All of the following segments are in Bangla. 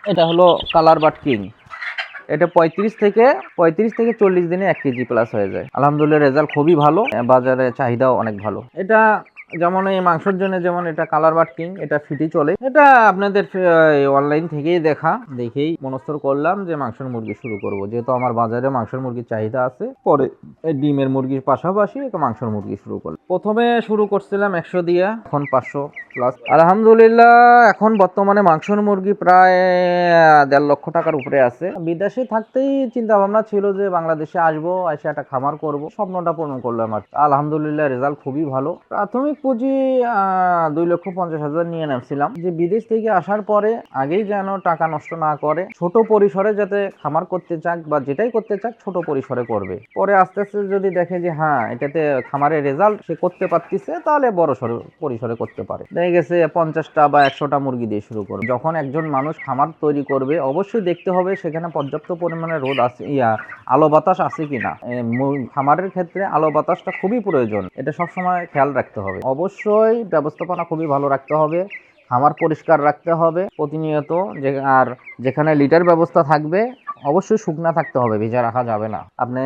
এটা হলো কালার বাট কিং। এটা 35 থেকে 40 দিনে 1 কেজি প্লাস হয়ে যায়। আলহামদুলিল্লাহ রেজাল্ট খুবই ভালো, বাজারে চাহিদাও অনেক ভালো। এটা যেমন এই মাংসের জন্য যেমন এটা কালার বাট কিং, এটা ফিটি চলে। এটা আপনাদের অনলাইন থেকেই দেখেই মনস্থর করলাম যে মাংসের মুরগি শুরু করব, যেহেতু আমার বাজারে মাংসের মুরগির চাহিদা আছে। পরে ডিমের মুরগির পাশাপাশি মাংসের মুরগি শুরু করলাম। প্রথমে শুরু করছিলাম 100 দিয়া, এখন 500 প্লাস। আলহামদুলিল্লাহ এখন বর্তমানে মাংসের মুরগি প্রায় 1.5 লক্ষ টাকার উপরে আছে। বিদেশে থাকতেই চিন্তা ভাবনা ছিল যে বাংলাদেশে আসবো, এসে একটা খামার করব, স্বপ্নটা পূরণ করলাম আর। আলহামদুলিল্লাহ রেজাল্ট খুবই ভালো। প্রাথমিক পুঁজি 2,50,000 নিয়ে নামছিলাম, যে বিদেশ থেকে আসার পরে আগেই যেন টাকা নষ্ট না করে, ছোট পরিসরে যাতে খামার করতে চাক বা যেটাই করতে চাক ছোট পরিসরে করবে। পরে আস্তে আস্তে যদি দেখে যে হ্যাঁ এটাতে খামারের রেজাল্ট সে করতে পারতেছে, তাহলে বড় পরিসরে করতে পারে। দেখা গেছে 50টা বা 100টা মুরগি দিয়ে শুরু করবে। যখন একজন মানুষ খামার তৈরি করবে অবশ্যই দেখতে হবে সেখানে পর্যাপ্ত পরিমাণে রোদ আছে, আলো বাতাস আছে কিনা। খামারের ক্ষেত্রে আলো বাতাসটা খুবই প্রয়োজন, এটা সবসময় খেয়াল রাখতে হবে। অবশ্যই ব্যবস্থাপনা খুবই ভালো রাখতে হবে, খামার পরিষ্কার রাখতে হবে প্রতিনিয়ত। আর যেখানে লিটার ব্যবস্থা থাকবে অবশ্যই শুকনা থাকতে হবে, ভেজা রাখা যাবে না। আপনি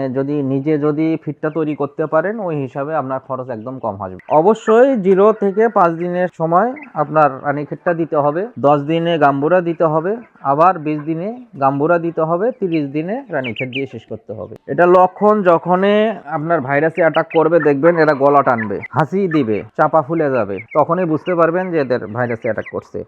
যদি ফিডটা তৈরি করতে পারেন ওই হিসাবে আপনার খরচ একদম কম আসবে। অবশ্যই 0 থেকে 5 দিনের সময় আপনার রানীক্ষেতটা দিতে হবে, 10 দিনে গাম্বুরা দিতে হবে, আবার 20 দিনে গাম্বুরা দিতে হবে, 30 দিনে রানীক্ষেত দিয়ে শেষ করতে হবে। এটা লক্ষণ যখনই আপনার ভাইরাসে অ্যাটাক করবে, দেখবেন এরা গলা টানবে, হাসি দিবে, চাপা ফুলে যাবে, তখনই বুঝতে পারবেন যে এদের ভাইরাসে অ্যাটাক করছে।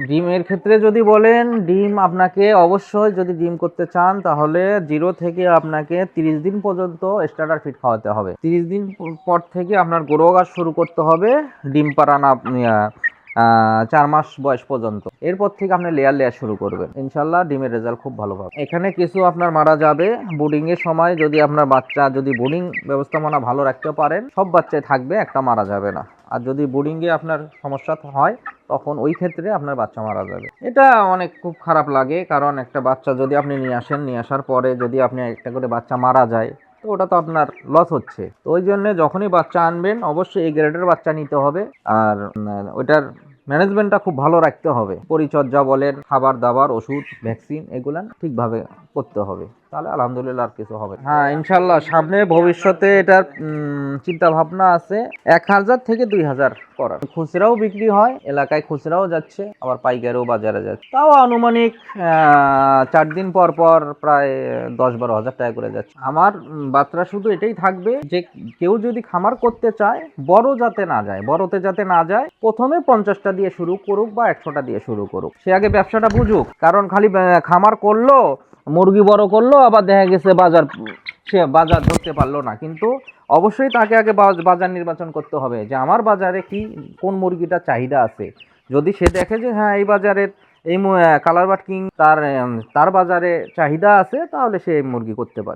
ডিমের ক্ষেত্রে যদি বলেন, ডিম আপনাকে অবশ্যই যদি ডিম করতে চান তাহলে 0 থেকে আপনাকে 30 দিন পর্যন্ত স্টার্টার ফিড খাওয়াতে হবে। 30 দিন পর থেকে আপনার গ্রো গাছ শুরু করতে হবে ডিম পাড়ানো 4 মাস বয়স পর্যন্ত। এরপর থেকে আপনি লেয়ার শুরু করবেন, ইনশাল্লাহ ডিমের রেজাল্ট খুব ভালো পাবেন। এখানে কিছু আপনার মারা যাবে বুডিং এর সময়, যদি আপনার বাচ্চা যদি বুডিং ব্যবস্থাপনা ভালো রাখতে পারেন সব বাচ্চাই থাকবে, একটা মারা যাবে না। আর যদি বুডিং এ আপনার সমস্যা হয় তখন ওই ক্ষেত্রে আপনার বাচ্চা মারা যাবে। এটা অনেক খুব খারাপ লাগে, কারণ একটা বাচ্চা যদি আপনি নিয়ে আসার পরে যদি আপনি একটা করে বাচ্চা মারা যায় তো ওটা তো আপনার লস হচ্ছে। তো ওই জন্য যখনই বাচ্চা আনবেন অবশ্যই এই গ্রেডের বাচ্চা নিতে হবে। আর ওইটার ম্যানেজমেন্টটা খুব ভালো রাখতে হবে, পরিচর্যা বলেন, খাবার দাবার, ওষুধ, ভ্যাকসিন এগুলা ঠিকভাবে করতে হবে, তাহলে আলহামদুলিল্লাহ আর কিছু হবে। হ্যাঁ ইনশাল্লাহ সামনে ভবিষ্যতে এটার চিন্তা ভাবনা আছে 1,000 থেকে 2,000 করার। খুচরাও বিক্রি হয়, এলাকায় খুচরাও যাচ্ছে, আবার পাইকারিও বাজারে যাচ্ছে। তাও আনুমানিক 4 দিন পর পর প্রায় 10-12 হাজার টাকা করে যাচ্ছে। আমার বার্তা শুধু এটাই থাকবে যে কেউ যদি খামার করতে চায় বড়তে যাতে না যায়, প্রথমে 50টা দিয়ে শুরু করুক বা 100টা দিয়ে শুরু করুক, সে আগে ব্যবসাটা বুঝুক। কারণ খালি খামার করলো, মুরগি বড় করলো, আবার দেখা গেছে সে বাজার ধরতে পারলো না। কিন্তু অবশ্যই তাকে আগে বাজার নির্বাচন করতে হবে যে আমার বাজারে কোন মুরগিটা চাহিদা আছে। যদি সে দেখে যে হ্যাঁ এই বাজারে এই কালার বাট কিং তার বাজারে চাহিদা আছে, তাহলে সে মুরগি করতে পারে।